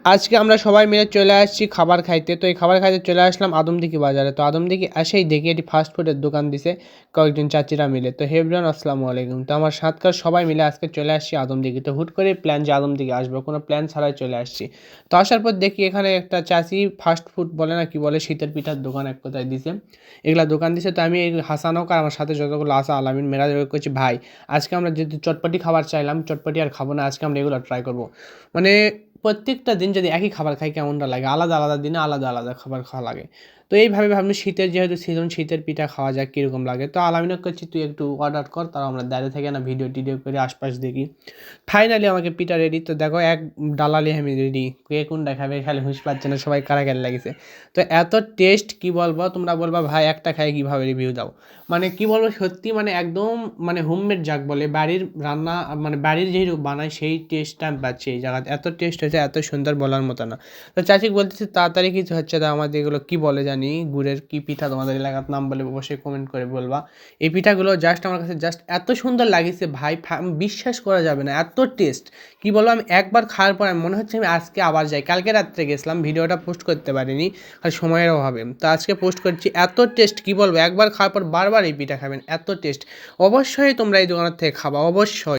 আজকে আমরা সবাই মিলে চলে আসছি খাবার খাইতে। তো এই খাবার খাইতে চলে আসলাম আদমদিঘি বাজারে। তো আদমদিঘি এসেই দেখি এটি ফাস্ট ফুডের দোকান দিছে কয়েকজন চাচিরা মিলে। তো হে এভরিওয়ান, আসসালামু আলাইকুম। তো আমার সাতকার সবাই মিলে আজকে চলে আসছি আদমদিঘি। তো হুট করে প্ল্যান যে আদমদিঘি আসবো, কোনো প্ল্যান ছাড়াই চলে আসছি। তো আসার পর দেখি এখানে একটা চাচি ফাস্ট ফুড বলে না কি বলে, শীতের পিঠার দোকান এক কোথায় দিছে, এগুলা দোকান দিছে। তো আমি এই হাসানক আর আমার সাথে যতগুলো আসা আলামিন মেরাজ করছি, ভাই আজকে আমরা যেহেতু চটপটি খাবার চাইলাম, চটপটি আর খাবো না, আজকে আমরা এগুলো ট্রাই করবো। মানে প্রত্যেকটা দিন যদি একই খাবার খাই কেমনটা লাগে, আলাদা আলাদা দিনে আলাদা আলাদা খাবার খাওয়া লাগে। তো এইভাবে ভাবলাম শীতের যেহেতু সিজন, শীতের পিঠা খাওয়া যাক কীরকম লাগে। তো আলামিনও করছি তুই একটু অর্ডার কর, তাও আমরা দাঁড়িয়ে থেকে না ভিডিও টিডিও করে আশপাশ দেখি। ফাইনালি আমাকে পিঠা রেডি। তো দেখো এক ডালালি আমি রেডি, কে কোনটা খাবে খালি হুঁশ পাচ্ছে না, সবাই কারাকারি লাগিছে। তো এত টেস্ট কি বলবো, তোমরা বলবা ভাই একটা খাই কীভাবে রিভিউ দাও। মানে কি বলবো, সত্যি মানে একদম মানে হোমমেড যাক বলে, বাড়ির রান্না মানে বাড়ির যেই বানায় সেই টেস্টটা আমি পাচ্ছি এই জায়গাতে। এত টেস্ট হয়েছে, এত সুন্দর বলার মতো না। তো চাচি বলতেছি তাড়াতাড়ি কিছু হচ্ছে না, আমাদের এগুলো কী বলে জানি, গুড়ের কী পিঠা, তোমাদের এলাকার নাম বলে অবশ্যই কমেন্ট করে বলবা। এই পিঠাগুলো জাস্ট আমার কাছে জাস্ট এত সুন্দর লাগিছে ভাই, বিশ্বাস করা যাবে না, এত টেস্ট কি বলবো। আমি একবার খাওয়ার পর মনে হচ্ছে আমি আজকে আবার যাই। কালকে রাত্রে গেছিলাম, ভিডিওটা পোস্ট করতে পারিনি আর সময়ের অভাবে, তো আজকে পোস্ট করছি। এত টেস্ট কি বলবো, একবার খাওয়ার পর বারবার এই পিঠা খাবেন, এত টেস্ট। অবশ্যই তোমরা এই দোকানের থেকে খাবা, অবশ্যই।